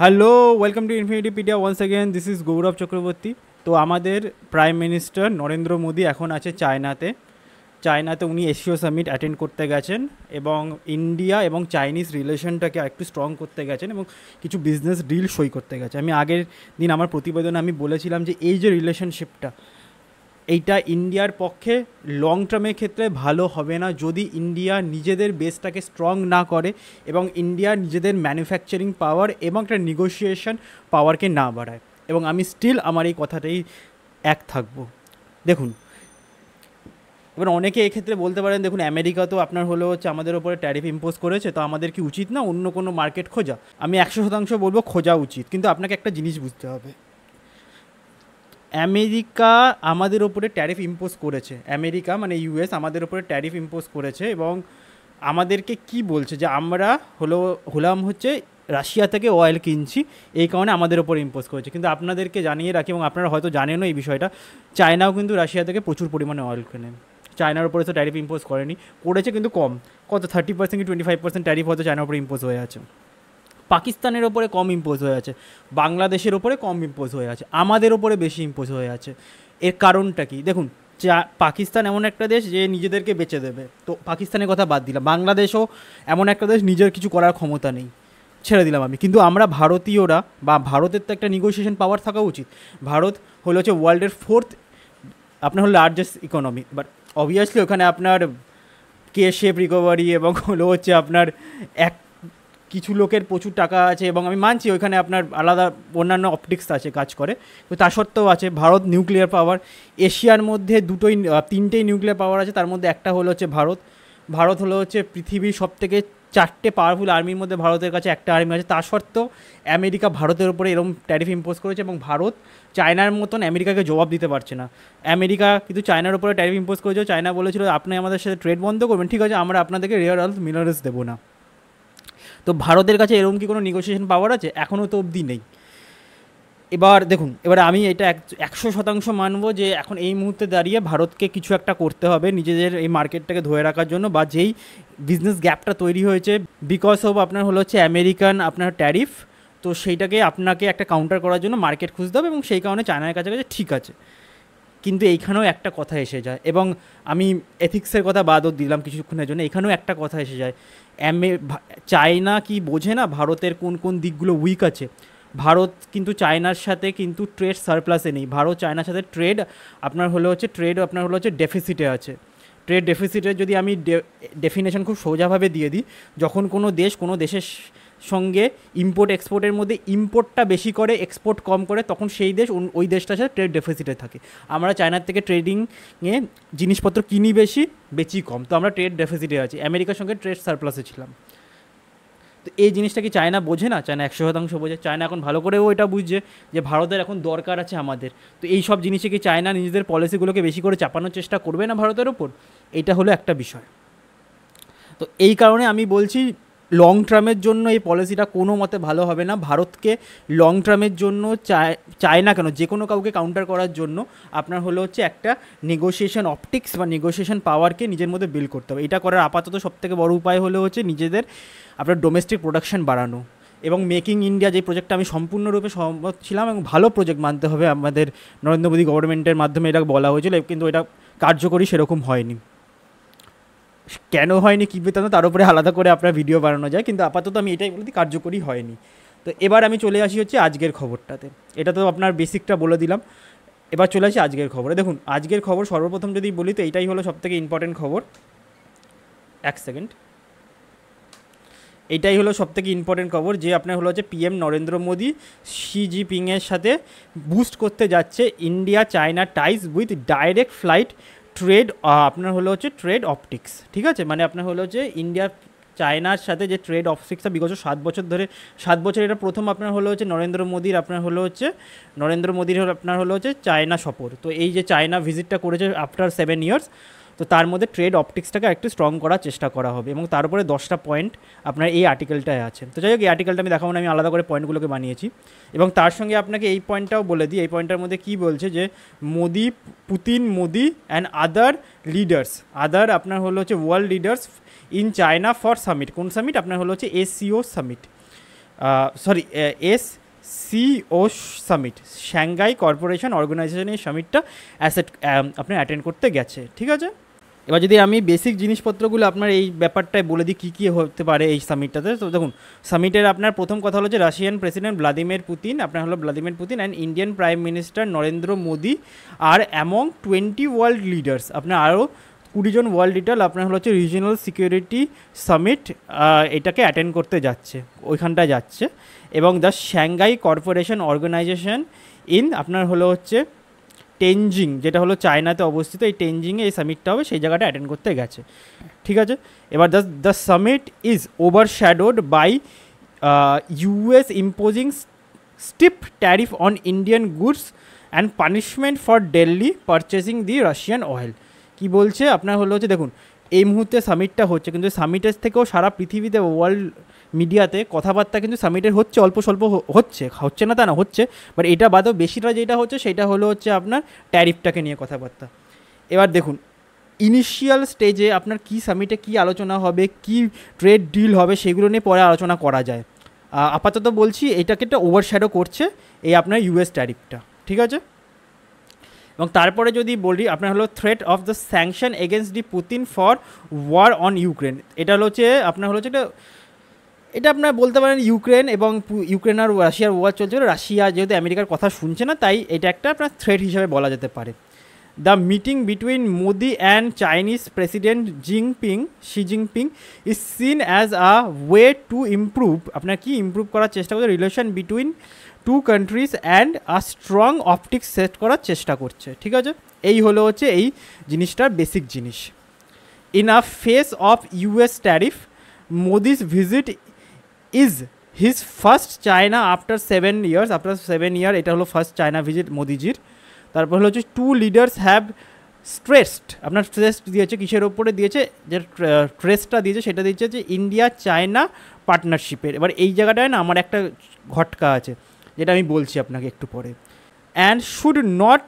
Hello, welcome to Infinitipedia once again. This is Gourav Chakraborty. তো আমাদের prime minister Narendra Modi এখন আছে চায়নাতে উনি এশীয় সামিট অ্যাটেন্ড করতে গেছেন এবং ইন্ডিয়া এবং চাইনিজ রিলেশনটাকে একটু স্ট্রং করতে গেছেন এবং কিছু বিজনেস ডিল সই করতে গেছে। আমি আগের দিন আমার প্রতিবেদনে আমি বলেছিলাম যে এই যে রিলেশনশিপটা, এইটা ইন্ডিয়ার পক্ষে লং টার্মের ক্ষেত্রে ভালো হবে না যদি ইন্ডিয়া নিজেদের বেসটাকে স্ট্রং না করে এবং ইন্ডিয়া নিজেদের ম্যানুফ্যাকচারিং পাওয়ার এবং একটা নেগোসিয়েশন পাওয়ারকে না বাড়ায়। এবং আমি স্টিল আমার এই কথাটাই এক থাকবো। দেখুন, এবার অনেকে এক্ষেত্রে বলতে পারেন, দেখুন আমেরিকা তো আপনার হলো হচ্ছে আমাদের ওপরে ট্যারিফ ইম্পোজ করেছে, তো আমাদের কি উচিত না অন্য কোনো মার্কেট খোঁজা? আমি 100% বলবো খোঁজা উচিত, কিন্তু আপনাকে একটা জিনিস বুঝতে হবে, আমেরিকা আমাদের ওপরে ট্যারিফ ইম্পোজ করেছে, আমেরিকা মানে ইউএস আমাদের ওপরে ট্যারিফ ইম্পোজ করেছে এবং আমাদেরকে কি বলছে যে আমরা হলাম হচ্ছে রাশিয়া থেকে অয়েল কিনছি, এই কারণে আমাদের ওপর ইম্পোজ করেছে। কিন্তু আপনাদেরকে জানিয়ে রাখি, এবং আপনারা হয়তো জানেনও এই বিষয়টা, চায়নাও কিন্তু রাশিয়া থেকে প্রচুর পরিমাণে অয়েল কেনে। চায়নার উপরে তো ট্যারিফ ইম্পোজ করেছে কিন্তু কম, কত 30% কি 25% ট্যারিফ হয়তো চায়নার উপরে ইম্পোজ হয়ে আছে। পাকিস্তানের ওপরে কম ইম্পোজ হয়ে আছে, বাংলাদেশের ওপরে কম ইম্পোজ হয়ে আছে, আমাদের ওপরে বেশি ইম্পোজ হয়ে আছে। এর কারণটা কি? দেখুন, পাকিস্তান এমন একটা দেশ যে নিজেদেরকে বেচে দেবে, তো পাকিস্তানের কথা বাদ দিলাম। বাংলাদেশও এমন একটা দেশ নিজের কিছু করার ক্ষমতা নেই, ছেড়ে দিলাম আমি। কিন্তু আমরা ভারতীয়রা বা ভারতের তো একটা নেগোসিয়েশন পাওয়ার থাকা উচিত। ভারত হলো হচ্ছে ওয়ার্ল্ডের 4th আপনার হলো লার্জেস্ট ইকোনমি, বাট অবভিয়াসলি ওখানে আপনার কে শেপ রিকভারি এবং হলো হচ্ছে আপনার এক কিছু লোকের প্রচুর টাকা আছে, এবং আমি মানছি ওইখানে আপনার আলাদা অন্যান্য অপটিক্স আছে, কাজ করে। তো তা সত্ত্বেও আছে ভারত নিউক্লিয়ার পাওয়ার। এশিয়ার মধ্যে তিনটেই নিউক্লিয়ার পাওয়ার আছে, তার মধ্যে একটা হলো হচ্ছে ভারত হলো হচ্ছে পৃথিবীর সবথেকে 4টে পাওয়ারফুল আর্মির মধ্যে ভারতের কাছে একটা আর্মি আছে। তা সত্ত্বেও আমেরিকা ভারতের উপরে এরকম ট্যারিফ ইম্পোজ করেছে এবং ভারত চায়নার মতন আমেরিকাকে জবাব দিতে পারছে না। আমেরিকা কিন্তু চায়নার উপরে ট্যারিফ ইম্পোজ করেছে। চায়না বলেছিল আপনি আমাদের সাথে ট্রেড বন্ধ করবেন, ঠিক আছে, আমরা আপনাদেরকে রেয়ার আর্থ মিনারেলস দেবো না। তো ভারতের কাছে এরকম কি কোনো নেগোসিয়েশন পাওয়ার আছে? এখনও তো অবধি নেই। এবার দেখুন, এবার আমি এটা 100% মানবো যে এখন এই মুহূর্তে দাঁড়িয়ে ভারতকে কিছু একটা করতে হবে নিজেদের এই মার্কেটটাকে ধরে রাখার জন্য, বা যেই বিজনেস গ্যাপটা তৈরি হয়েছে বিকজ অফ আপনার হলো হচ্ছে আমেরিকান আপনার ট্যারিফ, তো সেইটাকে আপনাকে একটা কাউন্টার করার জন্য মার্কেট খুঁজতে হবে, এবং সেই কারণে চায়নার কাছে ঠিক আছে। কিন্তু এইখানেও একটা কথা এসে যায়, এবং আমি এথিক্সের কথা বাদও দিলাম কিছুক্ষণের জন্য, এখানেও একটা কথা এসে যায়। চায়না কি বোঝে না ভারতের কোন কোন দিকগুলো উইক আছে? ভারত কিন্তু চায়নার সাথে কিন্তু ট্রেড সারপ্লাসে নেই, ভারত চায়নার সাথে ট্রেড আপনার হলো হচ্ছে ডেফিসিটে আছে। ট্রেড ডেফিসিটের যদি আমি ডেফিনেশন খুব সোজাভাবে দিয়ে দিই, যখন কোনো দেশের সঙ্গে ইম্পোর্ট এক্সপোর্টের মধ্যে ইম্পোর্টটা বেশি করে এক্সপোর্ট কম করে, তখন সেই দেশ ওই দেশটার সাথে ট্রেড ডেফিসিটে থাকে। আমরা চায়নার থেকে ট্রেডিংয়ে জিনিসপত্র কিনি বেশি, বেচি কম, তো আমরা ট্রেড ডেফিসিটে আছি। আমেরিকার সঙ্গে ট্রেড সারপ্লাসে ছিলাম। তো এই জিনিসটা কি চায়না বোঝে না? চায়না 100% বোঝে। চায়না এখন ভালো করেও এটা বুঝছে যে ভারতের এখন দরকার আছে আমাদের। তো এই সব জিনিসে কি চায়না নিজেদের পলিসিগুলোকে বেশি করে চাপানোর চেষ্টা করবে না ভারতের ওপর? এটা হলো একটা বিষয়। তো এই কারণে আমি বলছি লং টার্মের জন্য এই পলিসিটা কোনো মতে ভালো হবে না। ভারতকে লং টার্মের জন্য চায় না কেন, যে কোনো কাউকে কাউন্টার করার জন্য আপনার হলো হচ্ছে একটা নেগোসিয়েশন অপটিক্স বা নেগোসিয়েশন পাওয়ারকে নিজের মধ্যে বিল্ড করতে হবে। এটা করার আপাতত সবথেকে বড় উপায় হলো হচ্ছে নিজেদের আপনার ডোমেস্টিক প্রোডাকশন বাড়ানো, এবং মেকিং ইন্ডিয়া যে প্রজেক্টটা আমি সম্পূর্ণরূপে সহমত ছিলাম, এবং ভালো প্রজেক্ট মানতে হবে, আমাদের নরেন্দ্র মোদী গভর্নমেন্টের মাধ্যমে এটা বলা হয়েছিল, কিন্তু এটা কার্যকরী সেরকম হয়নি। কেন হয়নি কী বৃত্তান্ত তার উপরে আলাদা করে আপনার ভিডিও বানানো যায়, কিন্তু আপাতত আমি এটাই বলতে কার্যকরী হয়নি। তো এবার আমি চলে আসি হচ্ছে আজকের খবরটাতে। এটা তো আপনার বেসিকটা বলে দিলাম, এবার চলে আসি আজকের খবরে। দেখুন, আজকের খবর সর্বপ্রথম যদি বলি তো এটাই হলো সবথেকে ইম্পর্টেন্ট খবর। এক সেকেন্ড, এইটাই হলো সবথেকে ইম্পর্টেন্ট খবর যে আপনার হলো হচ্ছে পিএম নরেন্দ্র মোদী শি জিনপিংয়ের সাথে বুস্ট করতে যাচ্ছে India China ties with direct flight trade, আপনার হলো হচ্ছে ট্রেড অপটিক্স, ঠিক আছে, মানে আপনার হলো হচ্ছে ইন্ডিয়া চায়নার সাথে যে ট্রেড অপটিক্সটা বিগত 7 বছর এটা প্রথম আপনার হলো হচ্ছে নরেন্দ্র মোদীর আপনার হলো হচ্ছে চায়না সফর। তো এই যে চায়না ভিজিটটা করেছে আফটার 7 ইয়ার্স, তো তার মধ্যে ট্রেড অপটিক্সটাকে একটু স্ট্রং করার চেষ্টা করা হবে, এবং তার উপরে 10টা পয়েন্ট আপনার এই আর্টিকেলটায় আছে। তো যাই হোক, এই আর্টিকেলটা আমি দেখাবো না, আমি আলাদা করে পয়েন্টগুলোকে বানিয়েছি, এবং তার সঙ্গে আপনাকে এই পয়েন্টটাও বলে দিই। এই পয়েন্টটার মধ্যে কী বলছে যে পুতিন অ্যান্ড আদার লিডার্স, আপনার হলো হচ্ছে world leaders in China for summit. কোন সামিট? আপনার হলো হচ্ছে SCO summit. Sorry SCO summit, Shanghai corporation organization এই সামিটটা আপনার অ্যাটেন্ড করতে গেছে। ঠিক আছে, এবার যদি আমি বেসিক জিনিসপত্রগুলো আপনার এই ব্যাপারটায় বলে দিই কী কী হতে পারে এই সামিটটাতে। তো দেখুন, সামিটের আপনার প্রথম কথা হলো যে রাশিয়ান প্রেসিডেন্ট ভ্লাদিমির পুতিন, আপনার হলো Vladimir Putin and Indian prime minister Narendra Modi R among 20 world leaders, আপনার আরও 20 জন ওয়ার্ল্ড লিডার আপনার হলো হচ্ছে রিজিওনাল সিকিউরিটি সামিট এটাকে অ্যাটেন্ড করতে যাচ্ছে, ওইখানটায় যাচ্ছে। এবং দ্য সাংঘাই কর্পোরেশন অর্গানাইজেশন আপনার হলো হচ্ছে টেনজিং, যেটা হলো চায়নাতে অবস্থিত, এই টেনজিংয়ে এই সামিটটা হবে, সেই জায়গাটা অ্যাটেন্ড করতে গেছে। ঠিক আছে, এবার the summit is overshadowed by US imposing steep tariff on Indian goods and punishment for Delhi purchasing the Russian oil. কি বলছে আপনার হলো হচ্ছে, দেখুন এই মুহূর্তে সামিটটা হচ্ছে, কিন্তু সামিটের থেকেও সারা পৃথিবীতে ওয়ার্ল্ড মিডিয়াতে কথাবার্তা কিন্তু সামিটের হচ্ছে, অল্প স্বল্প হচ্ছে না তা না, হচ্ছে, বাট এটা বাদেও বেশিটা যেটা হচ্ছে সেটা হলো হচ্ছে আপনার ট্যারিফটাকে নিয়ে কথাবার্তা। এবার দেখুন ইনিশিয়াল স্টেজে আপনার কি সামিটে কি আলোচনা হবে, কি ট্রেড ডিল হবে, সেগুলো নিয়ে পরে আলোচনা করা যায়। আপাতত বলছি এটাকে একটা ওভারশ্যাডো করছে এই আপনার US ট্যারিফটা। ঠিক আছে, এবং তারপরে যদি বলি আপনার হলো threat of the sanction against the Putin for war on Ukraine. এটা হচ্ছে আপনার হলো এটা আপনার বলতে পারেন ইউক্রেন এবং ইউক্রেন আর রাশিয়ার ওয়ার চলছে, রাশিয়া যেহেতু আমেরিকার কথা শুনছে না, তাই এটা একটা আপনার থ্রেট হিসাবে বলা যেতে পারে। The meeting between Modi and Chinese president Xi Jinping is seen as a way to improve, আপনার কি ইমপ্রুভ করার চেষ্টা করছে relation between two countries and a strong optics set করার চেষ্টা করছে। ঠিক আছে, এই হলো হচ্ছে এই জিনিসটার বেসিক জিনিস। In a face of US tariff, Modi's visit is his first China after 7 years, এটা হলো ফার্স্ট চায়না ভিজিট মোদিজির। তারপর হলো হচ্ছে টু লিডার্স হ্যাভ স্ট্রেসড, আপনার স্ট্রেস দিয়েছে কিসের ওপরে দিয়েছে, যে ট্রেসটা দিয়েছে সেটা দিয়েছে যে ইন্ডিয়া চায়না পার্টনারশিপের। এবার এই জায়গাটায় না আমার একটা ঘটকা আছে, যেটা আমি বলছি আপনাকে একটু পরে। And should not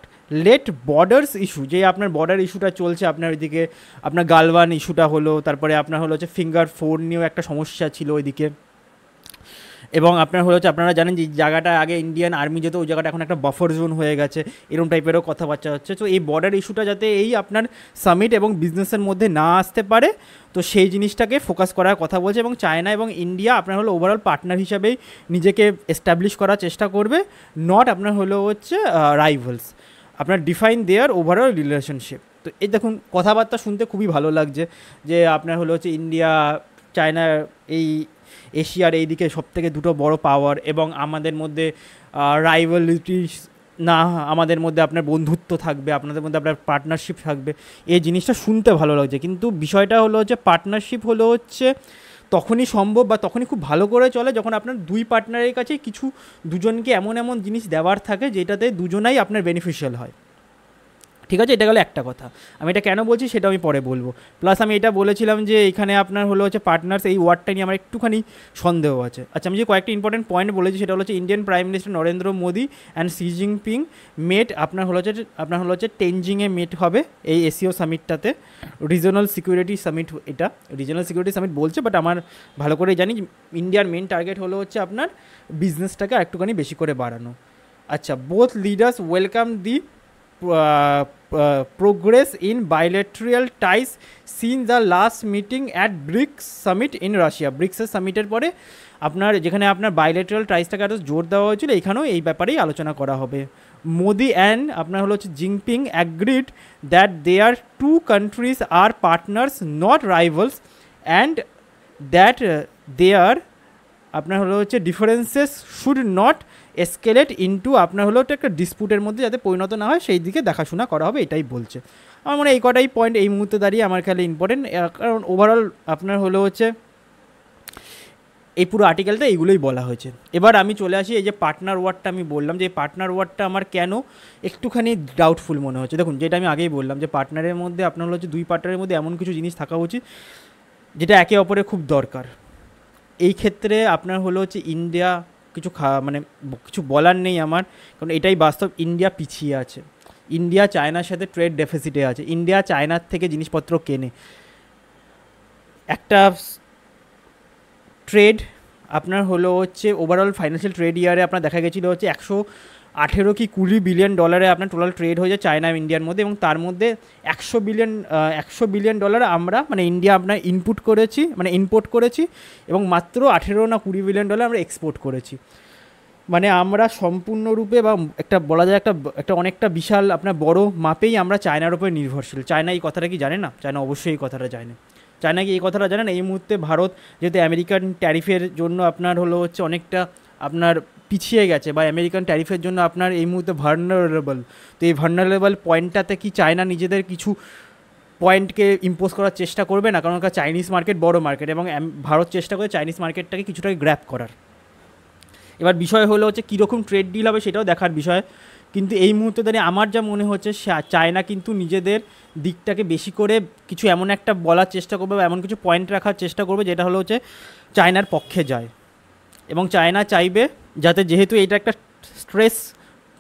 late borders issue, যে আপনার বর্ডার ইস্যুটা চলছে আপনার ওইদিকে, আপনার গালওয়ান ইস্যুটা হলো, তারপরে আপনার হলো হচ্ছে ফিঙ্গার 4 নিয়েও একটা সমস্যা ছিল ওইদিকে। এবং আপনার হলো হচ্ছে আপনারা জানেন যে জায়গাটা আগে ইন্ডিয়ান আর্মি যেত, ওই জায়গাটা এখন একটা বাফার জোন হয়ে গেছে, এরকম টাইপেরও কথাবার্তা হচ্ছে। তো এই বর্ডার ইস্যুটা যাতে এই আপনার সামিট এবং বিজনেসের মধ্যে না আসতে পারে, তো সেই জিনিসটাকে ফোকাস করার কথা বলছে। এবং চায়না এবং ইন্ডিয়া আপনার হলো ওভারঅল পার্টনার হিসাবেই নিজেকে এস্টাবলিশ করার চেষ্টা করবে, নট আপনার হলো হচ্ছে রাইভালস, আপনার ডিফাইন দেয়ার ওভারঅল রিলেশনশিপ। তো এই দেখুন কথাবার্তা শুনতে খুবই ভালো লাগছে, যে আপনার হলো হচ্ছে ইন্ডিয়া চায়না এই এশিয়ার এই দিকে সবথেকে দুটো বড় পাওয়ার, এবং আমাদের মধ্যে রাইভালিটি না, আমাদের মধ্যে আপনার বন্ধুত্ব থাকবে, আপনাদের মধ্যে আপনার পার্টনারশিপ থাকবে, এই জিনিসটা শুনতে ভালো লাগছে। কিন্তু বিষয়টা হলো হচ্ছে পার্টনারশিপ হলো হচ্ছে তখনই সম্ভব বা তখনই খুব ভালো করে চলে যখন আপনার দুই পার্টনারের কাছে কিছু দুজনকে এমন এমন জিনিস দেওয়ার থাকে যেটাতে দুজনাই আপনার বেনিফিশিয়াল হয়। ঠিক আছে, এটা গেলো একটা কথা। আমি এটা কেন বলছি সেটা আমি পরে বলবো। প্লাস আমি এটা বলেছিলাম যে এখানে আপনার হলো হচ্ছে পার্টনার্স, এই ওয়ার্ডটা নিয়ে আমার একটুখানি সন্দেহ আছে। আচ্ছা, আমি যে কয়েকটা ইম্পর্টেন্ট পয়েন্ট বলেছি সেটা হলো হচ্ছে Indian prime minister Narendra Modi and Xi Jinping met, আপনার হলো হচ্ছে টেনজিংয়ে মেট হবে এই এসিও সামিটটাতে, রিজনাল সিকিউরিটি সামিট। এটা রিজনাল সিকিউরিটি সামিট বলছে, বাট আমার ভালো করেই জানি ইন্ডিয়ার মেন টার্গেট হলো হচ্ছে আপনার বিজনেসটাকে একটুখানি বেশি করে বাড়ানো। আচ্ছা, both leaders welcome the progress in bilateral ties since the last meeting at BRICS summit in Russia. BRICS সামিটের পরে আপনার যেখানে আপনার বাইলেটারাল টাইসটাকে আরও জোর দেওয়া হয়েছিল, এখানেও এই ব্যাপারেই আলোচনা করা হবে। মোদি অ্যান্ড আপনার হলো হচ্ছে Jinping agreed that their two countries are partners not rivals and that their আপনার হলো হচ্ছে differences should not escalate into আপনার হলো একটা ডিসপুটের মধ্যে যাতে পরিণত না হয় সেই দিকে দেখাশোনা করা হবে, এটাই বলছে। আমার মনে হয় এই কটাই পয়েন্ট এই মুহূর্তে দাঁড়িয়ে আমার খেয়ালে ইম্পর্টেন্ট, কারণ ওভারঅল আপনার হলো হচ্ছে এই পুরো আর্টিকেলটা এইগুলোই বলা হয়েছে। এবার আমি চলে আসি এই যে পার্টনার ওয়ার্ডটা আমি বললাম, যে এই পার্টনার ওয়ার্ডটা আমার কেন একটুখানি ডাউটফুল মনে হচ্ছে। দেখুন, যেটা আমি আগেই বললাম যে পার্টনারের মধ্যে আপনার হলো হচ্ছে দুই পার্টনারের মধ্যে এমন কিছু জিনিস থাকা উচিত যেটা একে অপরের খুব দরকার। এই ক্ষেত্রে আপনার হলো হচ্ছে ইন্ডিয়া মানে কিছু বলার নেই আমার, কারণ এটাই বাস্তব, ইন্ডিয়া পিছিয়ে আছে। ইন্ডিয়া চায়নার সাথে ট্রেড ডেফিসিটে আছে, ইন্ডিয়া চায়নার থেকে জিনিসপত্র কেনে। একটা ট্রেড আপনার হলো হচ্ছে ওভারঅল ফাইন্যান্সিয়াল ট্রেড ইয়ারে আপনার দেখা গেছিলো হচ্ছে 118 কি 20 বিলিয়ন ডলারে আপনার টোটাল ট্রেড হয়ে যায় চায়না ইন্ডিয়ার মধ্যে, এবং তার মধ্যে 100 বিলিয়ন ডলার আমরা মানে ইন্ডিয়া আপনার ইম্পোর্ট করেছি, এবং মাত্র 18 না 20 বিলিয়ন ডলার আমরা এক্সপোর্ট করেছি। মানে আমরা সম্পূর্ণরূপে বা একটা বলা যায় একটা অনেকটা বিশাল আপনার বড় মাপেই আমরা চায়নার উপরে নির্ভরশীল। চায়না এই কথাটা কি জানে না? চায়না অবশ্যই এই কথাটা জানে। চায়না কি এই কথাটা জানে না? এই মুহূর্তে ভারত যেহেতু আমেরিকান ট্যারিফের জন্য আপনার হলো হচ্ছে অনেকটা আপনার পিছিয়ে গেছে, বা আমেরিকান ট্যারিফের জন্য আপনার এই মুহূর্তে ভার্নারেবল, তো এই ভার্নারেবল পয়েন্টটাতে কি চায়না নিজেদের কিছু পয়েন্টকে ইম্পোজ করার চেষ্টা করবে না? কারণ চাইনিজ মার্কেট বড় মার্কেট, এবং ভারত চেষ্টা করে চাইনিজ মার্কেটটাকে কিছুটা গ্র্যাব করার। এবার বিষয় হলো হচ্ছে কীরকম ট্রেড ডিল হবে সেটাও দেখার বিষয়, কিন্তু এই মুহূর্তে দাঁড়িয়ে আমার যা মনে হচ্ছে চায়না কিন্তু নিজেদের দিকটাকে বেশি করে কিছু এমন একটা বলার চেষ্টা করবে বা এমন কিছু পয়েন্ট রাখার চেষ্টা করবে যেটা হলো হচ্ছে চায়নার পক্ষে যায়, এবং চায়না চাইবে যাতে, যেহেতু এটা একটা স্ট্রেস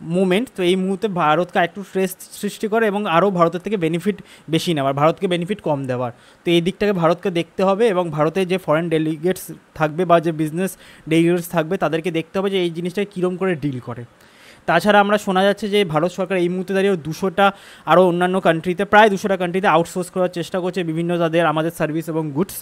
মুভমেন্ট, তো এই মুহূর্তে ভারতকে একটু স্ট্রেস সৃষ্টি করে এবং আরও ভারতের থেকে বেনিফিট বেশি নেওয়ার, ভারতকে বেনিফিট কম দেওয়ার। তো এই দিকটাকে ভারতকে দেখতে হবে, এবং ভারতের যে ফরেন ডেলিগেটস থাকবে বা যে বিজনেস ডেলিগেটস থাকবে তাদেরকে দেখতে হবে যে এই জিনিসটাকে কীরকম করে ডিল করে। তাছাড়া আমরা শোনা যাচ্ছে যে ভারত সরকার এই মুহূর্তে দাঁড়িয়ে 200টা আরও অন্যান্য কান্ট্রিতে, প্রায় 200টা কান্ট্রিতে আউটসোর্স করার চেষ্টা করছে বিভিন্ন আমাদের সার্ভিস এবং গুডস।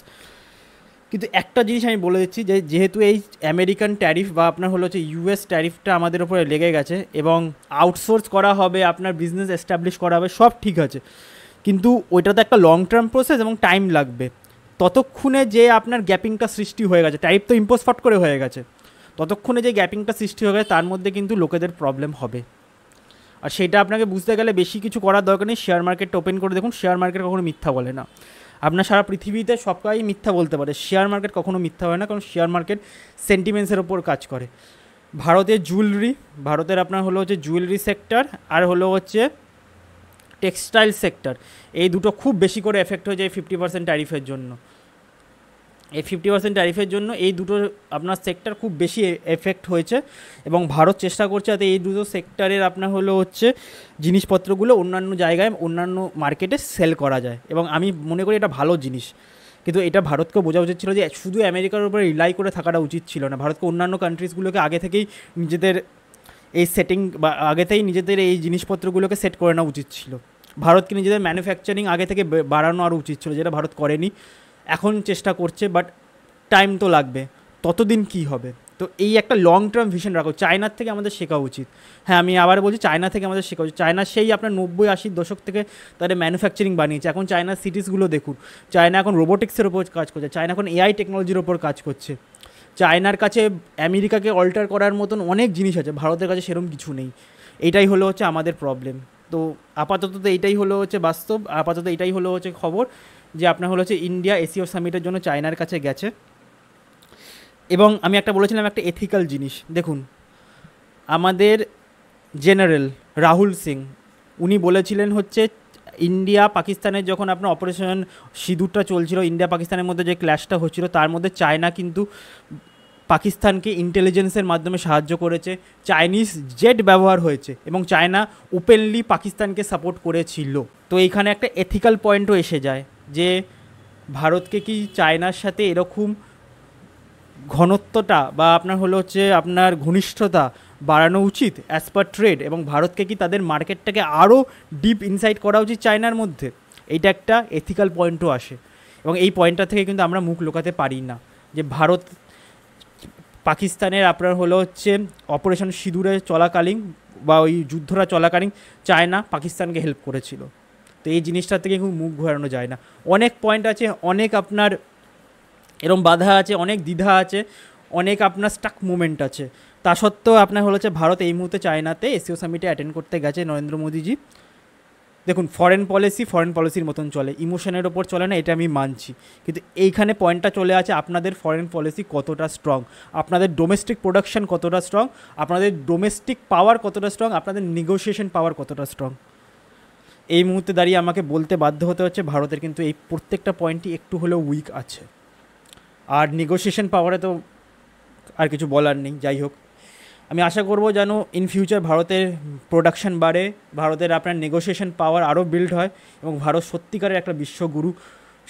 কিন্তু একটা জিনিস আমি বলে দিচ্ছি যে যেহেতু এই আমেরিকান ট্যারিফ বা আপনার হলো হচ্ছে ইউএস ট্যারিফটা আমাদের উপরে লেগে গেছে, এবং আউটসোর্স করা হবে, আপনার বিজনেস এস্টাবলিশ করা হবে, সব ঠিক আছে, কিন্তু ওইটা তো একটা লং টার্ম প্রসেস এবং টাইম লাগবে। ততক্ষণে যে আপনার গ্যাপিংটা সৃষ্টি হয়ে গেছে, ট্যারিফ তো ইম্পোজ ফট করে হয়ে গেছে, ততক্ষণে যে গ্যাপিংটা সৃষ্টি হয়ে গেছে তার মধ্যে কিন্তু লোকেদের প্রবলেম হবে। আর সেটা আপনাকে বুঝতে গেলে বেশি কিছু করার দরকার নেই, শেয়ার মার্কেটটা ওপেন করে দেখুন। শেয়ার মার্কেট কখনো মিথ্যা বলে না। আপনার সারা পৃথিবীতে সবাই মিথ্যা বলতে পারে, শেয়ার মার্কেট কখনো মিথ্যা হয় না, কারণ শেয়ার মার্কেট সেন্টিমেন্টসের ওপর কাজ করে। ভারতের আপনার হলো হচ্ছে জুয়েলারি সেক্টর আর হলো হচ্ছে টেক্সটাইল সেক্টর, এই দুটো খুব বেশি করে এফেক্ট হয়ে যায় 50% ট্যারিফের জন্য। এই 50% ট্যারিফের জন্য এই দুটো আপনার সেক্টর খুব বেশি এফেক্ট হয়েছে, এবং ভারত চেষ্টা করছে যাতে এই দুটো সেক্টরের আপনার হলো হচ্ছে জিনিসপত্রগুলো অন্যান্য জায়গায় অন্যান্য মার্কেটে সেল করা যায়, এবং আমি মনে করি এটা ভালো জিনিস। কিন্তু এটা ভারতকে বোঝা উচিত ছিল যে শুধু আমেরিকার উপরে রিলাই করে থাকাটা উচিত ছিল না। ভারতকে অন্যান্য কান্ট্রিজগুলোকে আগে থেকেই নিজেদের এই সেটিং বা আগে থেকেই নিজেদের এই জিনিসপত্রগুলোকে সেট করে নেওয়া উচিত ছিল। ভারতকে নিজেদের ম্যানুফ্যাকচারিং আগে থেকে বাড়ানো আরও উচিত ছিল, যেটা ভারত করেনি। এখন চেষ্টা করছে, বাট টাইম তো লাগবে, ততদিন কি হবে। তো এই একটা লং টার্ম ভিশন রাখো, চায়নার থেকে আমাদের শেখা উচিত। হ্যাঁ, আমি আবার বলছি চায়না থেকে আমাদের শেখা উচিত। চায়না সেই আপনার 90-80 দশক থেকে তাদের ম্যানুফ্যাকচারিং বানিয়েছে। এখন চায়নার সিটিসগুলো দেখুন, চায়না এখন রোবোটিক্সের ওপর কাজ করছে, চায়না এখন এআই টেকনোলজির ওপর কাজ করছে। চায়নার কাছে আমেরিকাকে অল্টার করার মতন অনেক জিনিস আছে, ভারতের কাছে সেরকম কিছু নেই। এইটাই হলো হচ্ছে আমাদের প্রবলেম। তো আপাতত তো এইটাই হলো হচ্ছে বাস্তব, আপাতত এইটাই হলো হচ্ছে খবর যে আপনার হলো হচ্ছে ইন্ডিয়া এসিও সামিটের জন্য চায়নার কাছে গেছে। এবং আমি একটা বলেছিলাম একটা এথিক্যাল জিনিস, দেখুন আমাদের জেনারেল রাহুল সিং উনি বলেছিলেন হচ্ছে ইন্ডিয়া পাকিস্তানের যখন আপনার অপারেশন সিঁদুরটা চলছিল, ইন্ডিয়া পাকিস্তানের মধ্যে যে ক্ল্যাশটা হচ্ছিল, তার মধ্যে চায়না কিন্তু পাকিস্তানকে ইন্টেলিজেন্সের মাধ্যমে সাহায্য করেছে, চাইনিজ জেট ব্যবহার হয়েছে, এবং চায়না ওপেনলি পাকিস্তানকে সাপোর্ট করেছিল। তো এইখানে একটা এথিক্যাল পয়েন্টও এসে যায় যে ভারতকে কি চায়নার সাথে এরকম ঘনত্বটা বা আপনার হলো হচ্ছে আপনার ঘনিষ্ঠতা বাড়ানো উচিত অ্যাজ পার ট্রেড, এবং ভারতকে কি তাদের মার্কেটটাকে আরও ডিপ ইনসাইট করা উচিত চায়নার মধ্যে। এইটা একটা এথিক্যাল পয়েন্টও আসে, এবং এই পয়েন্টটা থেকে কিন্তু আমরা মুখ লুকাতে পারি না যে ভারত পাকিস্তানের আপনার হলো হচ্ছে অপারেশন সিঁদুরে চলাকালীন বা ওই যুদ্ধটা চলাকালীন চায়না পাকিস্তানকে হেল্প করেছিল। তো এই জিনিসটা থেকে খুব মুখ ঘোরানো যায় না। অনেক পয়েন্ট আছে, অনেক আপনার এরম বাধা আছে, অনেক দ্বিধা আছে, অনেক আপনার স্টাক মুভমেন্ট আছে। তা সত্ত্বেও আপনার হলো হচ্ছে ভারত এই মুহূর্তে চায়নাতে এসিও সামিটে অ্যাটেন্ড করতে গেছে নরেন্দ্র মোদীজি। দেখুন ফরেন পলিসির মতন চলে, ইমোশনের ওপর চলে না, এটা আমি মানছি, কিন্তু এইখানে পয়েন্টটা চলে আছে আপনাদের ফরেন পলিসি কতটা স্ট্রং, আপনাদের ডোমেস্টিক প্রোডাকশন কতটা স্ট্রং, আপনাদের ডোমেস্টিক পাওয়ার কতটা স্ট্রং, আপনাদের নেগোসিয়েশন পাওয়ার কতটা স্ট্রং। এই মুহূর্তে দাঁড়িয়ে আমাকে বলতে বাধ্য হতে হচ্ছে ভারতের কিন্তু এই প্রত্যেকটা পয়েন্টই একটু হলেও উইক আছে। আর নেগোসিয়েশন পাওয়ারে তো আর কিছু বলার নেই। যাই হোক, আমি আশা করব যেন ইন ফিউচার ভারতের প্রোডাকশন বাড়ে, ভারতের আপনার নেগোসিয়েশন পাওয়ার আরও বিল্ড হয়, এবং ভারত সত্যিকারের একটা বিশ্বগুরু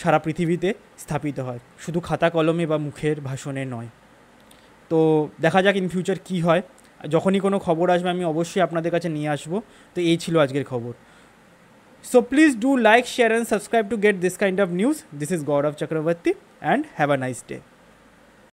সারা পৃথিবীতে স্থাপিত হয়, শুধু খাতা কলমে বা মুখের ভাষণে নয়। তো দেখা যাক ইন ফিউচার কী হয়, যখনই কোনো খবর আসবে আমি অবশ্যই আপনাদের কাছে নিয়ে আসবো। তো এই ছিল আজকের খবর। So please do like, share and subscribe to get this kind of news. This is Gaurav Chakravarti and have a nice day.